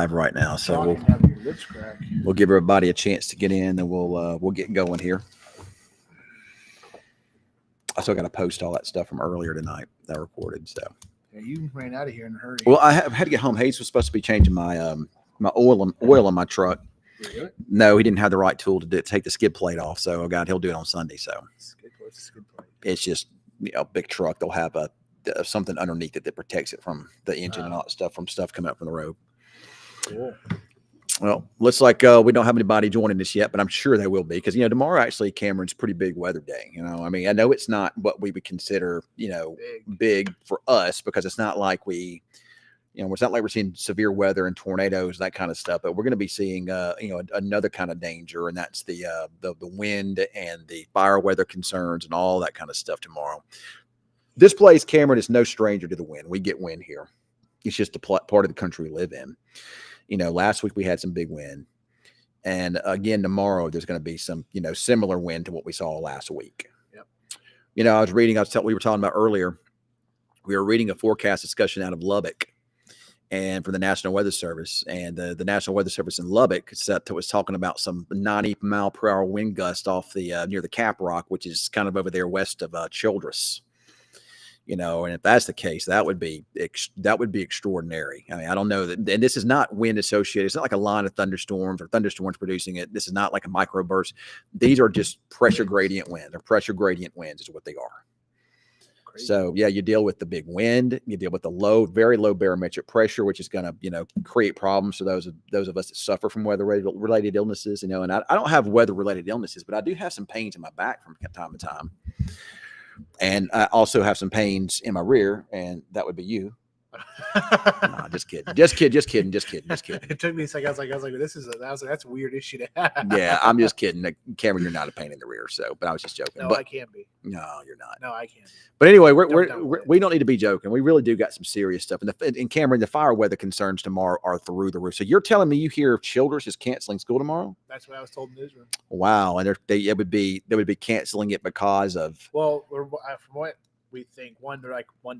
live right now, so we'll give everybody a chance to get in, and we'll get going here. I still got to post all that stuff from earlier tonight that I recorded. So yeah, you ran out of here in a hurry. Well, I had to get home. Hayes was supposed to be changing my my oil on my truck. Did he do it? No, he didn't have the right tool to take the skid plate off. So he'll do it on Sunday. So Skid plate. it's just a big truck. They'll have something underneath it that protects it from the engine and all that stuff from stuff coming up from the road. Cool. Well, looks like we don't have anybody joining us yet, but I'm sure they will be because tomorrow actually Cameron's pretty big weather day. I mean, I know it's not what we would consider big for us because it's not like it's not like we're seeing severe weather and tornadoes, that kind of stuff, but we're going to be seeing, another kind of danger, and that's the wind and the fire weather concerns and all that kind of stuff tomorrow. This place, Cameron, is no stranger to the wind. We get wind here. It's just a part of the country we live in. Last week we had some big wind, and again tomorrow there's going to be some, similar wind to what we saw last week. Yep. We were talking about earlier. We were reading a forecast discussion out of Lubbock. And for the National Weather Service, and the National Weather Service in Lubbock was talking about some 90-mile-per-hour wind gust off the near the Cap Rock, which is kind of over there west of Childress. And if that's the case, that would be extraordinary. I mean, I don't know that, and this is not wind associated. It's not like a line of thunderstorms or thunderstorms producing it. This is not like a microburst. These are just pressure gradient winds. Or pressure gradient winds is what they are. So yeah, you deal with the big wind, you deal with the very low barometric pressure, which is going to, create problems for those of us that suffer from weather-related illnesses. And I don't have weather-related illnesses, but I do have some pains in my back from time to time, and I also have some pains in my rear, and that would be you. No, just kidding. It took me a second. I was like, that's a weird issue to have. Yeah, I'm just kidding. Cameron, you're not a pain in the rear, but I was just joking. No, but I can't be. No, you're not. No, I can't. But anyway, we don't need to be joking. We really do got some serious stuff. And Cameron, the fire weather concerns tomorrow are through the roof. So you're telling me you hear Childress is canceling school tomorrow? That's what I was told in the newsroom. Wow, and they would be canceling it because of. Well, from what we think, one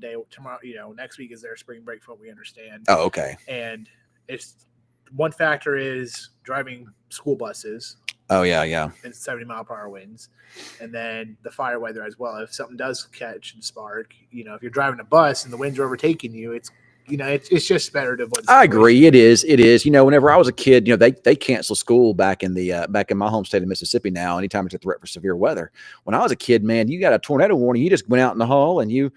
day tomorrow, next week is their spring break, from what we understand. Oh, okay. And it's one factor is driving school buses. Oh yeah. And 70-mile-per-hour winds, and then the fire weather as well. If something does catch and spark, if you're driving a bus and the winds are overtaking you, it's just better to avoid. I agree. It is. Whenever I was a kid, they canceled school back in my home state of Mississippi. Now, anytime it's a threat for severe weather. When I was a kid, man, you got a tornado warning, you just went out in the hall and you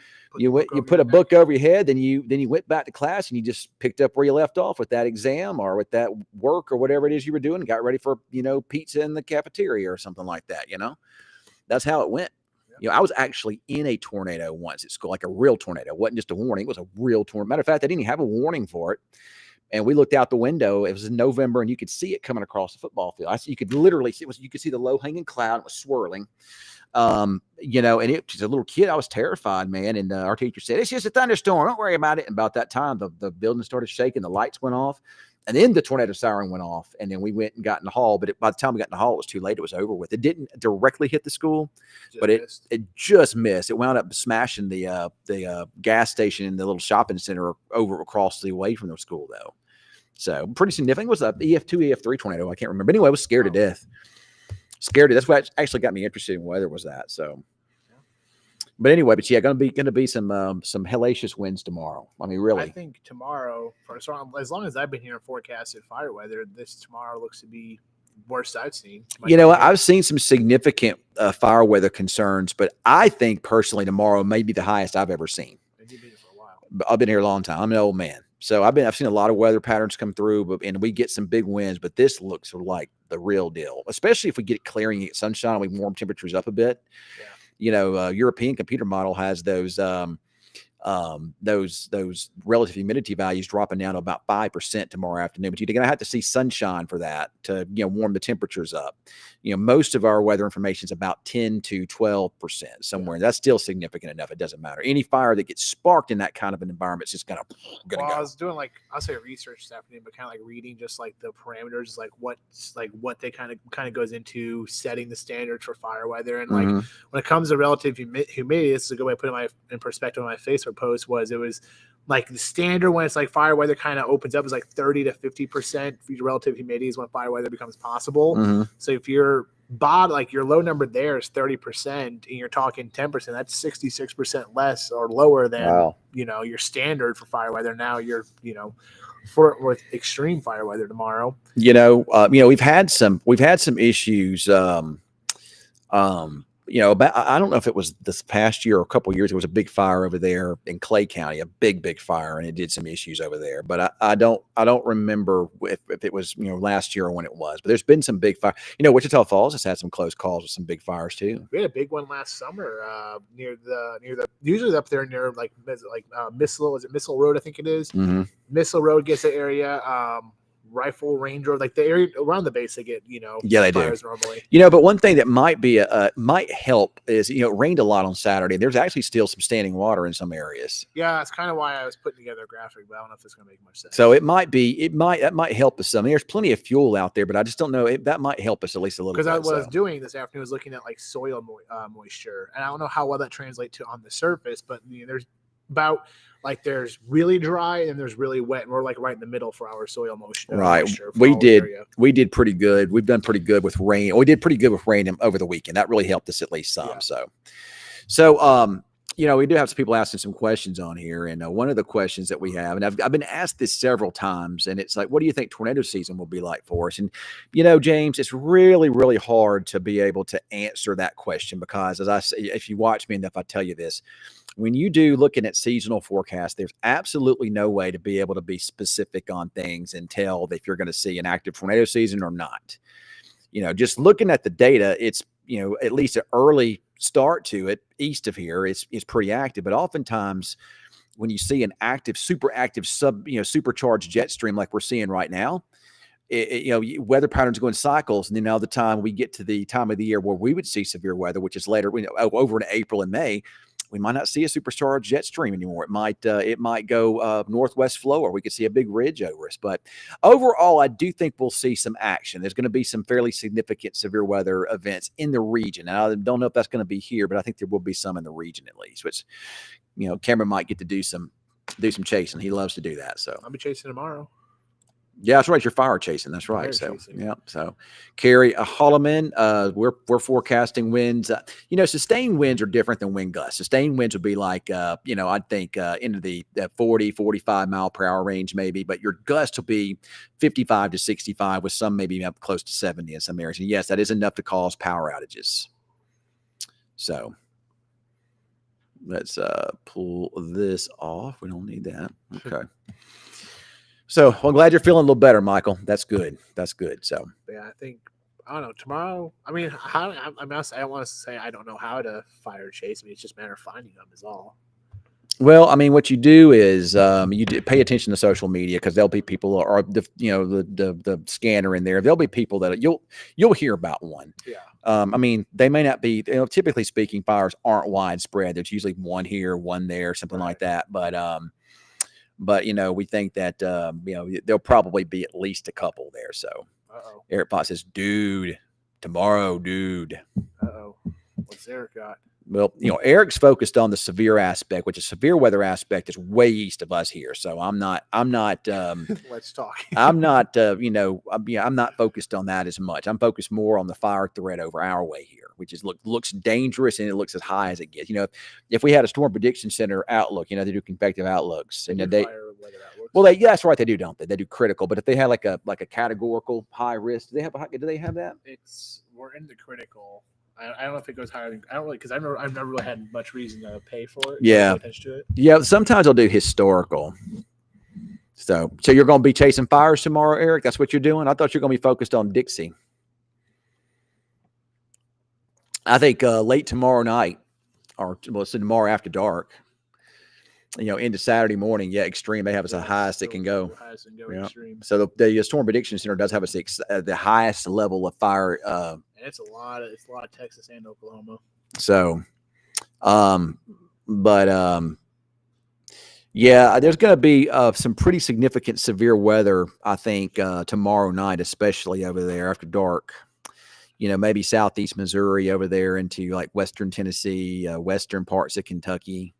put a book over your head, then you went back to class and you just picked up where you left off with that exam or with that work or whatever it is you were doing, and got ready for pizza in the cafeteria or something like that. That's how it went. I was actually in a tornado once at school, like a real tornado. It wasn't just a warning. It was a real tornado. Matter of fact, they didn't even have a warning for it. And we looked out the window. It was in November, and you could see it coming across the football field. You could literally see you could see the low-hanging cloud. It was swirling. And it was a little kid. I was terrified, man. And our teacher said, "It's just a thunderstorm. Don't worry about it." And about that time, the building started shaking. The lights went off. And then the tornado siren went off, and then we went and got in the hall. But by the time we got in the hall, it was too late. It was over with. It didn't directly hit the school, but it just missed. It wound up smashing the gas station in the little shopping center over across the way from the school, though. So pretty significant. It was a EF2, EF3 tornado. I can't remember. Anyway, I was scared to death. That's what actually got me interested in weather, was that. So. But anyway, going to be some hellacious winds tomorrow. I mean, really. I think tomorrow, as long as I've been hearing forecasted fire weather, this tomorrow looks to be worst I've seen. I've seen some significant fire weather concerns, but I think personally tomorrow may be the highest I've ever seen. You've been here for a while. I've been here a long time. I'm an old man, so I've seen a lot of weather patterns come through, and we get some big winds. But this looks like the real deal, especially if we get clearing, get sunshine, and we warm temperatures up a bit. Yeah. European computer model has those relative humidity values dropping down to about 5% tomorrow afternoon. But you're going to have to see sunshine for that to warm the temperatures up. Most of our weather information is about 10 to 12% somewhere. And that's still significant enough. It doesn't matter. Any fire that gets sparked in that kind of an environment is just going to go. I was doing I'll say research this afternoon, but kind of reading just the parameters, what they kind of goes into setting the standards for fire weather. And when it comes to relative humidity, this is a good way to put it in perspective on my Facebook post. It was like the standard when it's like fire weather kind of opens up is like 30 to 50% relative humidity is when fire weather becomes possible. Mm-hmm. So if your like your low number there is 30% and you're talking 10%, that's 66% less or lower than Wow. your standard for fire weather. Now you're with extreme fire weather tomorrow. We've had some issues. About, I don't know if it was this past year or a couple of years, there was a big fire over there in Clay County, a big fire, and it did some issues over there. But I don't remember if it was, last year or when it was, but there's been some big fire. Wichita Falls has had some close calls with some big fires too. We had a big one last summer near the usually up there near Missile, is it Missile Road? I think it is. Mm-hmm. Missile Road gets the area. Rifle Range Road, like the area around the base, they get yeah, they do normally. But one thing that might be might help is it rained a lot on Saturday. There's actually still some standing water in some areas. Yeah, that's kind of why I was putting together a graphic, but I don't know if it's going to make much sense. So that might help us some. There's plenty of fuel out there, but I just don't know that might help us at least a little bit. Because what I was doing this afternoon was looking at like soil moisture, and I don't know how well that translates to on the surface, but there's about like there's really dry and there's really wet, and we're like right in the middle for our soil moisture. Right. We did pretty good. We've done pretty good with rain. We did pretty good with rain over the weekend. That really helped us at least some. Yeah. So we do have some people asking some questions on here, and one of the questions that we have, and I've been asked this several times, and it's like, what do you think tornado season will be like for us? And James, it's really, really hard to be able to answer that question because, as I say, if you watch me enough, I tell you this. When you do looking at seasonal forecasts, there's absolutely no way to be able to be specific on things and tell if you're going to see an active tornado season or not. Just looking at the data, it's, at least an early start to it east of here is pretty active. But oftentimes when you see an active, super active supercharged jet stream like we're seeing right now, weather patterns go in cycles. And then now the time we get to the time of the year where we would see severe weather, which is later, over in April and May, we might not see a supercharged jet stream anymore. It might go northwest flow, or we could see a big ridge over us. But overall, I do think we'll see some action. There's going to be some fairly significant severe weather events in the region. Now, I don't know if that's going to be here, but I think there will be some in the region at least, which, Cameron might get to do some chasing. He loves to do that. So I'll be chasing tomorrow. Yeah, that's right. You're fire chasing. That's right. Yeah. So, Carrie Holloman, we're forecasting winds. Sustained winds are different than wind gusts. Sustained winds would be like, I think into the 40, 45 mile per hour range, maybe. But your gust will be 55 to 65, with some maybe up close to 70 in some areas. And yes, that is enough to cause power outages. So, let's pull this off. We don't need that. Okay. So I'm glad you're feeling a little better, Michael. That's good. So yeah, I don't know. Tomorrow, I mean, I don't want to say I don't know how to fire chase. It's just a matter of finding them is all. Well, I mean, what you do is you pay attention to social media, because there'll be people, or the scanner in there. There'll be people that you'll hear about one. Yeah. I mean, they may not be. Typically speaking, fires aren't widespread. There's usually one here, one there, something like that. But we think that there'll probably be at least a couple there. So Eric Potts says, tomorrow, dude. What's Eric got? Well, Eric's focused on the severe aspect, which is severe weather aspect is way east of us here. So I'm not let's talk. I'm not I'm not focused on that as much. I'm focused more on the fire threat over our way here, which is looks dangerous, and it looks as high as it gets. If we had a storm prediction center outlook, they do convective outlooks, and that's right, they do, don't they? They do critical, but if they had like a categorical high risk, do they have that? We're in the critical. I don't know if it goes higher. I don't really, because I've never really had much reason to pay for it. Yeah. Pay attention to it. Yeah. Sometimes I'll do historical. So you're going to be chasing fires tomorrow, Eric? That's what you're doing? I thought you're going to be focused on Dixie. I think late tomorrow night, or tomorrow after dark, into Saturday morning. Yeah, extreme. They have us the highest it can go. Extreme. So the Storm Prediction Center does have us the highest level of fire. And it's a lot of Texas and Oklahoma. So, yeah, there's going to be some pretty significant severe weather, I think, tomorrow night, especially over there after dark. Maybe southeast Missouri over there into like western Tennessee, western parts of Kentucky.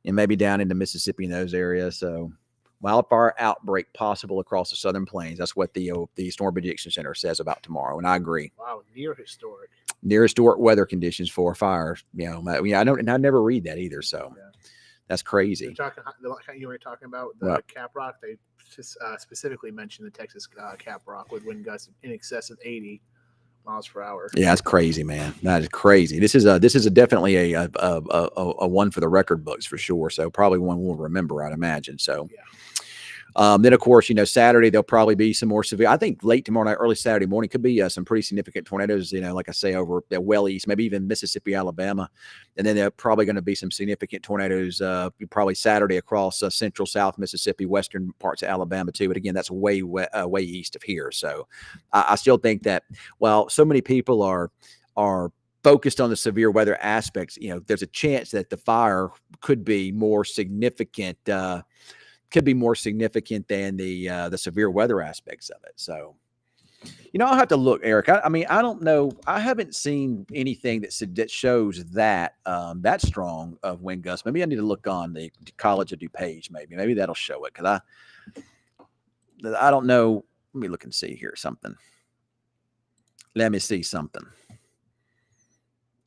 and maybe down into Mississippi in those areas. So wildfire outbreak possible across the southern plains. That's what the Storm Prediction Center says about tomorrow, and I agree. Wow, near historic. Near historic weather conditions for fires. I never read that either. So that's crazy. You were talking about the Cap Rock. They specifically mentioned the Texas Cap Rock with wind gusts in excess of 80 miles per hour. Yeah, that's crazy, man. That is crazy. This is definitely a one for the record books for sure. So probably one we'll remember, I'd imagine. So. Yeah. Then, of course, Saturday, there'll probably be some more severe. I think late tomorrow night, early Saturday morning could be some pretty significant tornadoes, like I say, over well east, maybe even Mississippi, Alabama. And then there are probably going to be some significant tornadoes probably Saturday across central, south Mississippi, western parts of Alabama, too. But again, that's way east of here. So I still think that while so many people are focused on the severe weather aspects, there's a chance that the fire could be more significant than the severe weather aspects of it. So, I'll have to look, Eric. I mean, I don't know. I haven't seen anything that shows that strong of wind gusts. Maybe I need to look on the College of DuPage. Maybe that'll show it, because I don't know. Let me look and see here something. Let me see something.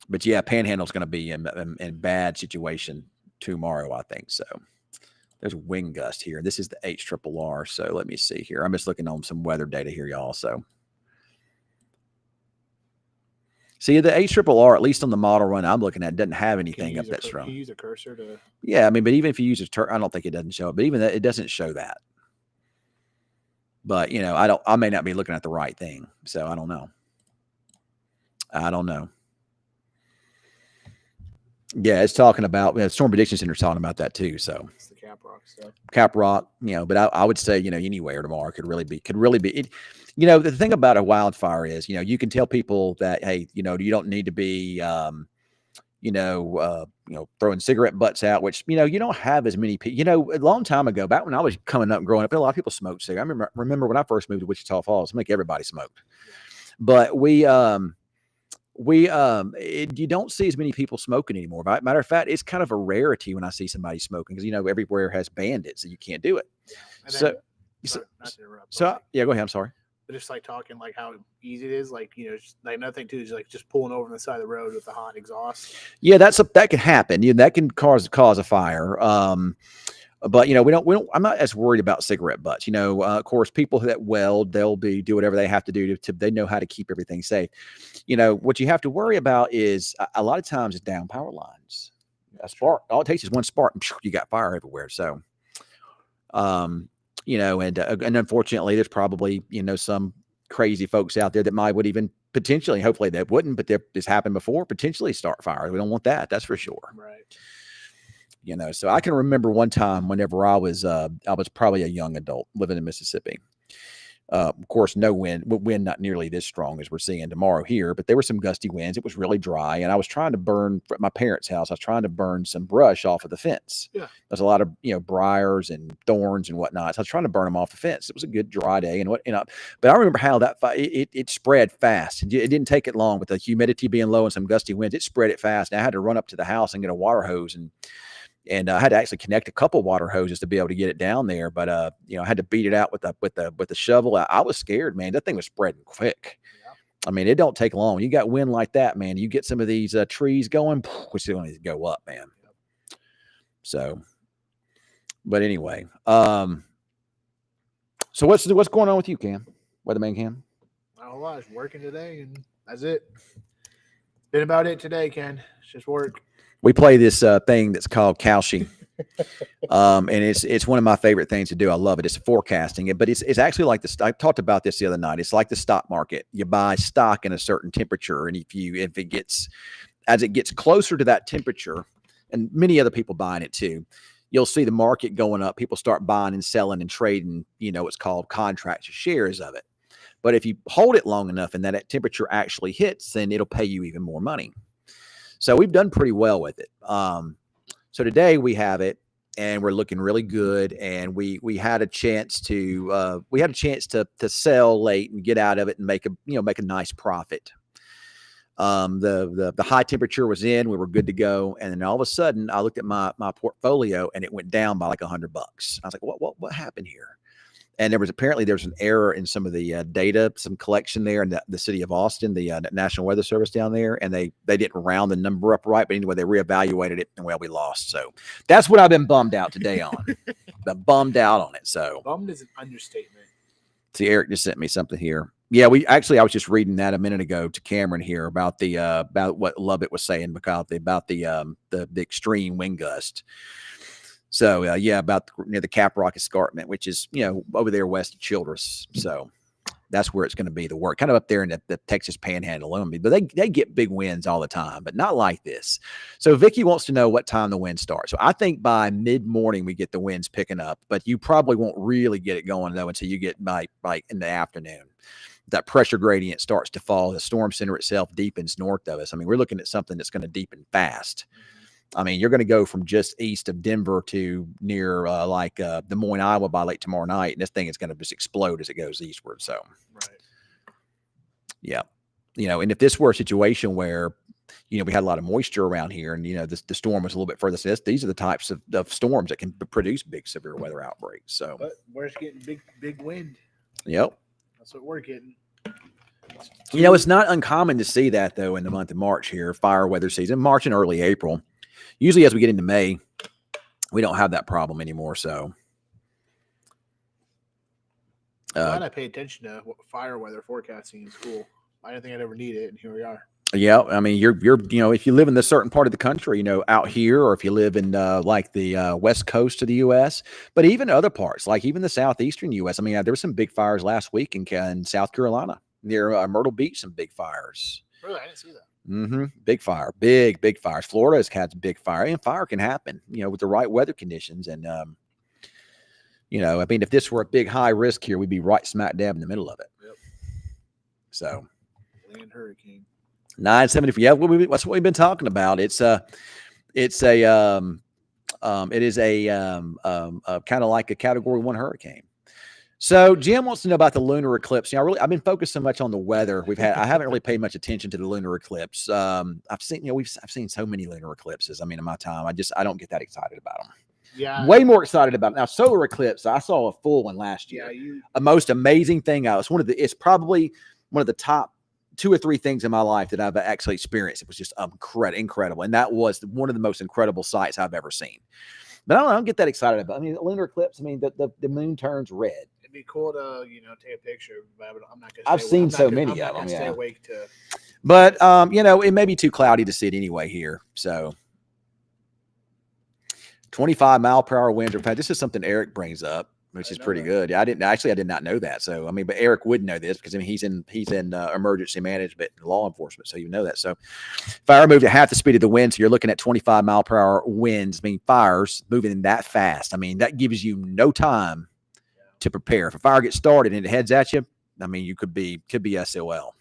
But yeah, Panhandle's going to be in bad situation tomorrow, I think so. There's a wind gust here. This is the HRRR. So let me see here. I'm just looking on some weather data here, y'all. So see, the HRRR, at least on the model run I'm looking at, doesn't have anything up that strong. Can you use a cursor to? Yeah, I mean, but even if you use I don't think it doesn't show it. But even that, it doesn't show that. But I may not be looking at the right thing. So I don't know. Yeah, it's talking about Storm Prediction Center talking about that too. So it's the Cap Rock stuff. Cap Rock, but I would say anywhere tomorrow could really be it. The thing about a wildfire is you can tell people that, hey, you don't need to be throwing cigarette butts out, which you don't have as many people. A long time ago, back when I was coming up and growing up, a lot of people smoked cigarettes. I remember when I first moved to Wichita Falls, everybody smoked, but you don't see as many people smoking anymore. Matter of fact, it's kind of a rarity when I see somebody smoking, because everywhere has banned it, so you can't do it. Yeah. Yeah, go ahead. I'm sorry. But just like talking like how easy it is, just like another thing too is like just pulling over on the side of the road with the hot exhaust. Yeah, that can happen. That can cause a fire. But we don't. I'm not as worried about cigarette butts. Of course, people that weld, they'll do whatever they have to do to they know how to keep everything safe. What you have to worry about is a lot of times it's down power lines. A spark. All it takes is one spark, and you got fire everywhere. So, and unfortunately, there's probably some crazy folks out there that would even potentially, hopefully they wouldn't, but this happened before, potentially start fires. We don't want that. That's for sure. Right. So I can remember one time whenever I was probably a young adult living in Mississippi. Of course, no wind, not nearly this strong as we're seeing tomorrow here, but there were some gusty winds. It was really dry, and I was trying to burn at my parents' house. I was trying to burn some brush off of the fence. Yeah, there's a lot of briars and thorns and whatnot. So I was trying to burn them off the fence. It was a good dry day, but I remember how that it spread fast. It didn't take it long with the humidity being low and some gusty winds. It spread it fast, and I had to run up to the house and get a water hose and I had to actually connect a couple water hoses to be able to get it down there. But I had to beat it out with the shovel. I was scared, man. That thing was spreading quick. Yeah. I mean, it don't take long. You got wind like that, man. You get some of these trees going, which is going to go up, man. Yep. So, but anyway, so what's going on with you, Cam? Weatherman Cam? Not a lot. It's working today, and that's it. Been about it today, Ken. It's just work. We play this thing that's called Kalshi, and it's one of my favorite things to do. I love it. It's forecasting, but it's actually like I talked about this the other night. It's like the stock market. You buy stock in a certain temperature, and as it gets closer to that temperature, and many other people buying it too, you'll see the market going up. People start buying and selling and trading. It's called contracts or shares of it. But if you hold it long enough and that temperature actually hits, then it'll pay you even more money. So we've done pretty well with it. So today we have it, and we're looking really good. And we had a chance to sell late and get out of it and make a nice profit. The high temperature was in, we were good to go. And then all of a sudden I looked at my portfolio and it went down by like $100. I was like, what happened here? And there's an error in some of the data, some collection there in the city of Austin, the National Weather Service down there, and they didn't round the number up right. But anyway, they reevaluated it, and well, we lost. So that's what I've been bummed out today on. Been bummed out on it. So bummed is an understatement. See, Eric just sent me something here. Yeah, I was just reading that a minute ago to Cameron here about about what Lovett was saying about the extreme wind gust. So about near the Caprock Escarpment, which is over there west of Childress. So that's where it's going to be the work, kind of up there in the Texas Panhandle only. But they get big winds all the time, but not like this. So Vicky wants to know what time the wind starts. So I think by mid morning we get the winds picking up, but you probably won't really get it going though until you get by in the afternoon. That pressure gradient starts to fall. The storm center itself deepens north of us. I mean, we're looking at something that's going to deepen fast. I mean, you're going to go from just east of Denver to near Des Moines, Iowa by late tomorrow night. And this thing is going to just explode as it goes eastward. So, right. Yeah. And if this were a situation where, we had a lot of moisture around here and, the storm was a little bit further south, these are the types of storms that can produce big severe weather outbreaks. So, but we're getting big wind. Yep. That's what we're getting. It's not uncommon to see that though in the month of March here, fire weather season, March and early April. Usually as we get into May, we don't have that problem anymore. So glad I pay attention to fire weather forecasting in school. I didn't think I'd ever need it, and here we are. Yeah, I mean, you're if you live in this certain part of the country, out here, or if you live in the west coast of the U.S., but even other parts, like even the southeastern U.S. I mean, there were some big fires last week in South Carolina near Myrtle Beach. Some big fires. Really, I didn't see that. Big fire, big fires. Florida has had big fire, and fire can happen, with the right weather conditions. And, I mean, if this were a big high risk here, we'd be right smack dab in the middle of it. Yep. So, land hurricane. 974. Yeah, that's what we've been talking about. It is a kind of like a Category 1 hurricane. So Jim wants to know about the lunar eclipse. I've been focused so much on the weather. I haven't really paid much attention to the lunar eclipse. I've seen so many lunar eclipses. I mean, in my time, I don't get that excited about them. Yeah, way more excited about it. Now solar eclipse. I saw a full one last year. Yeah, a most amazing thing. It's probably one of the top 2 or 3 things in my life that I've actually experienced. It was just incredible, and that was one of the most incredible sights I've ever seen. But I don't get that excited about. I mean, the lunar eclipse. I mean, the moon turns red. It'd be cool to take a picture, but I'm not gonna. I've seen so many of them. Stay awake to. But it may be too cloudy to see it anyway here. So 25-mile-per-hour winds. In fact, this is something Eric brings up, which is pretty good. Yeah, I did not know that. So, I mean, but Eric would know this because he's in emergency management and law enforcement. So you know that. So fire moved at half the speed of the wind. So you're looking at 25-mile-per-hour winds. I mean, fires moving that fast. I mean, that gives you no time to prepare. If a fire gets started and it heads at you, I mean, you could be SOL.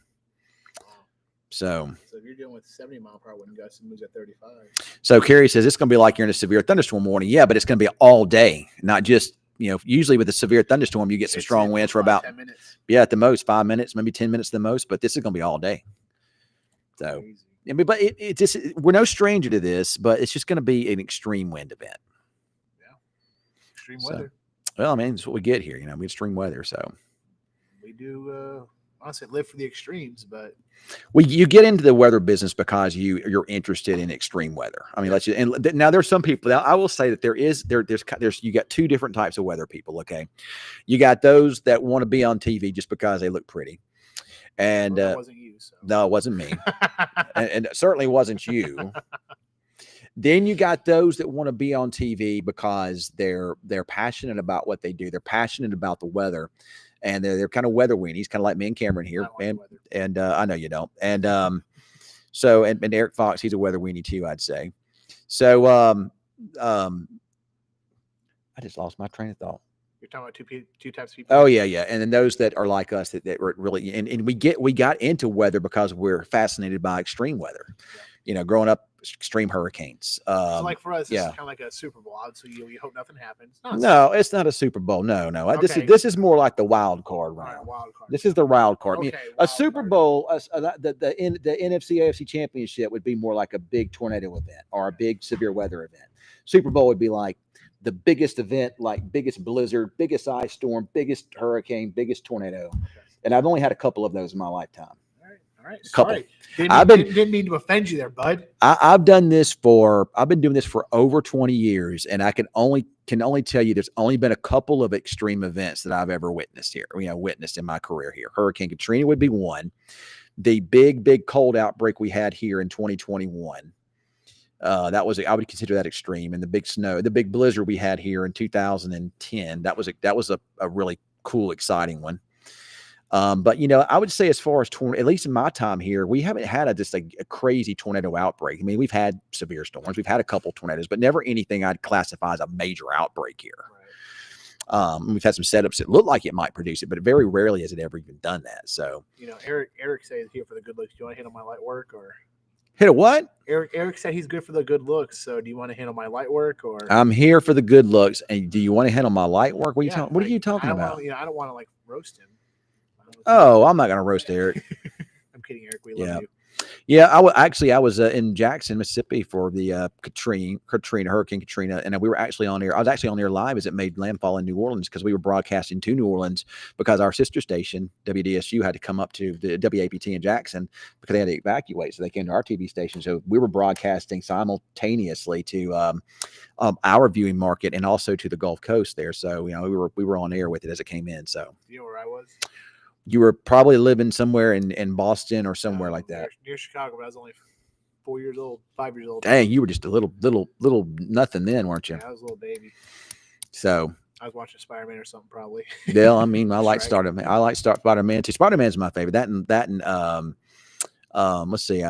So if you're dealing with 70-mile-per-hour wind gusts, it moves at 35. So Carrie says it's going to be like you're in a severe thunderstorm warning. Yeah, but it's going to be all day, not just, usually with a severe thunderstorm, you get some strong winds for about 10 minutes. Yeah, at the most 5 minutes, maybe 10 minutes at the most, but this is going to be all day. So, but it just, we're no stranger to this, but it's just going to be an extreme wind event. Yeah. Extreme weather. Well, I mean, that's what we get here. We get extreme weather. So we do, honestly live for the extremes, but you get into the weather business because you're interested in extreme weather. I mean, now there's some people. I will say that there's you got 2 different types of weather people. Okay, you got those that want to be on TV just because they look pretty, and that wasn't you. So. No, it wasn't me, and it certainly wasn't you. Then you got those that want to be on TV because they're passionate about what they do. They're passionate about the weather. And they're kind of weather weenies, kind of like me and Cameron here. And I know you don't. And so Eric Fox, he's a weather weenie too, I'd say. So I just lost my train of thought. You're talking about two types of people. Oh yeah. And then those that are like us that were really and we got into weather because we're fascinated by extreme weather. Yeah. Growing up extreme hurricanes. So like for us, this is yeah. kind of like a Super Bowl. So you hope nothing happens. Not No, it's not a Super Bowl. No. Okay. This is more like the wild card all right, round. wild card. This is the wild card. I mean, Okay, a wild Super card. Bowl, the NFC AFC Championship would be more like a big tornado event or a big severe weather event. Super Bowl would be like the biggest event, like biggest blizzard, biggest ice storm, biggest hurricane, biggest tornado. And I've only had a couple of those in my lifetime. All right. Couple. Sorry. I've been- Didn't mean to offend you there, bud. I've done this I've been doing this for over 20 years, and I can only tell you there's only been a couple of extreme events that I've ever witnessed here, witnessed in my career here. Hurricane Katrina would be one. The big cold outbreak we had here in 2021. I would consider that extreme. And the big blizzard we had here in 2010, that was a really cool, exciting one. But I would say as far as at least in my time here, we haven't had just a crazy tornado outbreak. I mean, we've had severe storms, we've had a couple tornadoes, but never anything I'd classify as a major outbreak here. Right. We've had some setups that look like it might produce it, but very rarely has it ever even done that. So, Eric says here for the good looks. Do you want to hit on my light work or? hit a what? Eric said he's good for the good looks. So do you want to handle my light work or? I'm here for the good looks. And do you want to handle my light work? What are you talking I about? don't want to like roast him. Oh, I'm not going to roast Eric. I'm kidding, Eric. We love you. Yeah, I was in Jackson, Mississippi for the Hurricane Katrina, and we were actually on air. I was actually on air live as it made landfall in New Orleans because we were broadcasting to New Orleans because our sister station WDSU had to come up to the WAPT in Jackson because they had to evacuate, so they came to our TV station. So we were broadcasting simultaneously to our viewing market and also to the Gulf Coast there. So we were on air with it as it came in. So you know where I was? You were probably living somewhere in Boston or somewhere like that. Near Chicago, but I was only 5 years old. Dang, you were just a little nothing then, weren't you? Yeah, I was a little baby. So I was watching Spider-Man or something probably. Yeah, I mean, I like Spider-Man too. Spider-Man's my favorite. That and let's see,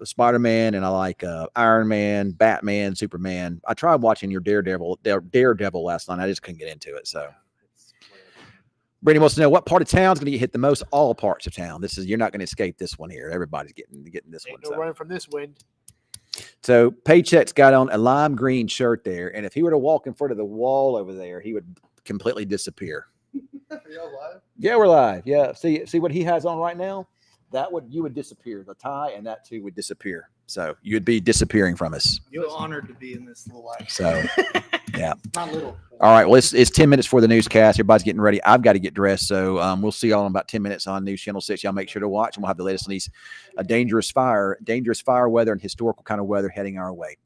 Spider-Man, and I like Iron Man, Batman, Superman. I tried watching your Daredevil last night. I just couldn't get into it. So Brady wants to know what part of town is going to get hit the most. All parts of town. You're not going to escape this one here. Everybody's getting this one. No running from this wind. So Paycheck's got on a lime green shirt there, and if he were to walk in front of the wall over there, he would completely disappear. Are y'all live? Yeah, we're live. Yeah, see what he has on right now. You would disappear. The tie and that too would disappear. So you'd be disappearing from us. You're honored to be in this little life. So yeah. Not little. All right. Well, it's 10 minutes for the newscast. Everybody's getting ready. I've got to get dressed. So we'll see y'all in about 10 minutes on News Channel 6. Y'all make sure to watch, and we'll have the latest on these dangerous fire weather and historical kind of weather heading our way.